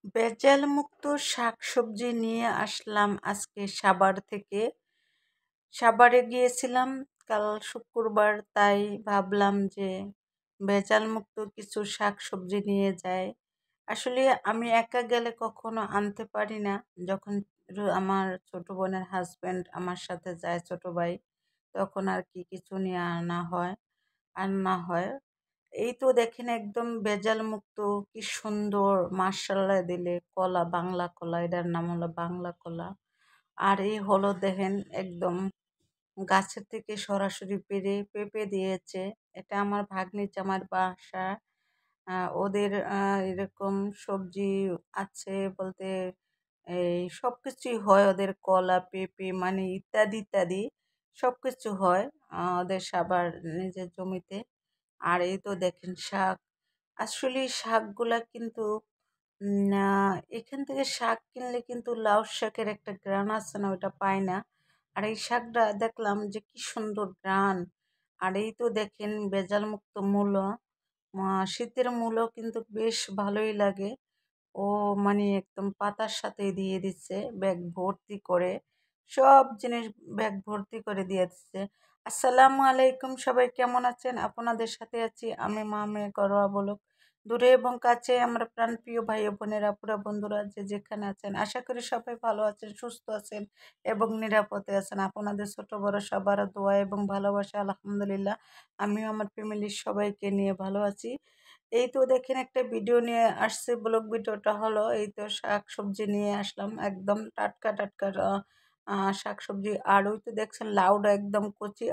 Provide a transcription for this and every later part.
ভেজাল মুক্ত শাকসবজি নিয়ে আসলাম আজকে সাভার থেকে। সাভারে গিয়েছিলাম কাল শুক্রবার, তাই ভাবলাম যে ভেজাল মুক্ত কিছু শাকসবজি নিয়ে যাই। আসলে আমি একা গেলে কখনো আনতে পারি না। যখন আমার ছোট বোনের হাজবেন্ড আমার সাথে যায়, ছোট ভাই, তখন আর কি কিছু নিয়ে আনা হয়। এই তো দেখেন একদম ভেজাল মুক্ত, কি সুন্দর মাশাআল্লাহ দিলে কলা, বাংলা কলা, এটার নাম হলো বাংলা কলা। আর এই হলো দেখেন একদম গাছের থেকে সরাসরি পেড়ে পেঁপে দিয়েছে। এটা আমার ভাগ্নি জামার বাসা। ওদের এরকম সবজি আছে বলতে এই সবকিছুই হয় ওদের, কলা, পেঁপে মানে ইত্যাদি ইত্যাদি সবকিছু হয় ওদের সবার নিজের জমিতে। আর এই তো দেখেন শাক। আসলে শাকগুলা কিন্তু এখান থেকে শাক কিনলে কিন্তু লাউ শাকের একটা ঘ্রাণ আছে না, ওটা পায় না। আর এই শাকটা দেখলাম যে কি সুন্দর ঘ্রাণ। আর এই তো দেখেন ভেজাল মুক্ত মূলো। শীতের মূলো কিন্তু বেশ ভালোই লাগে। ও মানে একদম পাতার সাথে দিয়ে দিচ্ছে ব্যাগ ভর্তি করে, সব জিনিস ব্যাগ ভর্তি করে দিয়ে দিচ্ছে। আসসালামু আলাইকুম, সবাই কেমন আছেন? আপনাদের সাথে আছি আমি মামে ঘরোয়া বলক। দূরে এবং কাছে আমরা প্রাণপ্রিয় ভাই ও বোনেরা, আপুরা, বন্ধুরা যে যেখানে আছেন, আশা করি সবাই ভালো আছেন, সুস্থ আছেন এবং নিরাপদে আছেন। আপনাদের ছোট বড় সবার দোয়া এবং ভালোবাসা আলহামদুলিল্লাহ আমিও আমার ফ্যামিলির সবাইকে নিয়ে ভালো আছি। এই তো দেখেন একটা ভিডিও নিয়ে আসছে, ব্লগ ভিডিওটা হলো এই তো শাকসবজি নিয়ে আসলাম, একদম টাটকা টাটকা শাকসবজি। আর ওই তো দেখছেন লাউডা একদম কচি।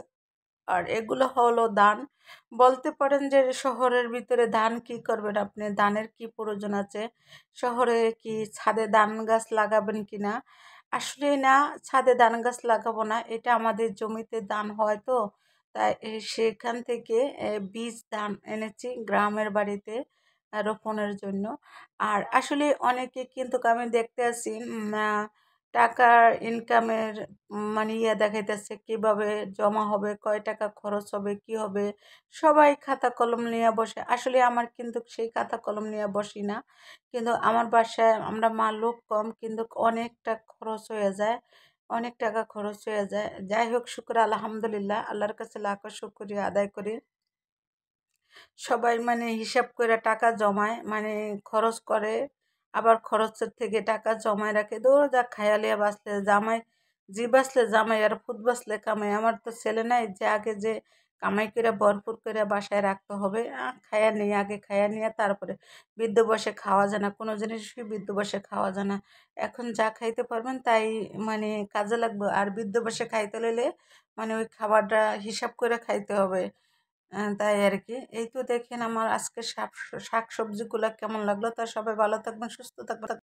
আর এগুলো হলো ধান। বলতে পারেন যে শহরের ভিতরে ধান কি করবেন আপনি, ধানের কি প্রয়োজন আছে? শহরে কি ছাদে ধান গাছ লাগাবেন কিনা? আসলে না, ছাদে ধান গাছ লাগাবো না, এটা আমাদের জমিতে ধান হয় তো। তাই সেখান থেকে বীজ ধান এনেছি গ্রামের বাড়িতে রোপণের জন্য। আর আসলে অনেকে কিন্তু আমি দেখতে আছি টাকার ইনকামের মানে দেখাইতেছে কিভাবে জমা হবে, কয় টাকা খরচ হবে, কি হবে। সবাই খাতা কলম নিয়ে বসে, আসলে আমার কিন্তু সেই খাতা কলম নিয়ে বসি না। কিন্তু আমার বাসায় আমরা মা লোক কম, কিন্তু অনেকটা খরচ হয়ে যায়, অনেক টাকা খরচ হয়ে যায়। যাই হোক, শুক্র আলহামদুলিল্লাহ, আল্লাহর কাছে লাখো শুকরিয়া আদায় করি। সবাই মানে হিসাব করে টাকা জমায়, মানে খরচ করে, আবার খরচের থেকে টাকা জমায় রাখে। দৌড় যা খায়ালিয়া বাঁচলে জামাই, জি বাঁচলে জামাই আর ফুট বাঁচলে কামাই। আমার তো ছেলে নাই যে আগে যে কামাই করে ভরপুর করে বাসায় রাখতে হবে। খায়া নিয়ে, আগে খায়া নিয়ে তারপরে। বৃদ্ধ বসে খাওয়া যায় না, কোনো জিনিসই বৃদ্ধ বসে খাওয়া যায় না। এখন যা খাইতে পারবেন তাই মানে কাজে লাগবে। আর বৃদ্ধ বসে খাইতে লইলে মানে ওই খাবারটা হিসাব করে খাইতে হবে। তাই আর কি। এই তো দেখেন আমার আজকে শাক সবজিগুলো কেমন লাগলো। তা সবাই ভালো থাকবেন, সুস্থ থাকবেন।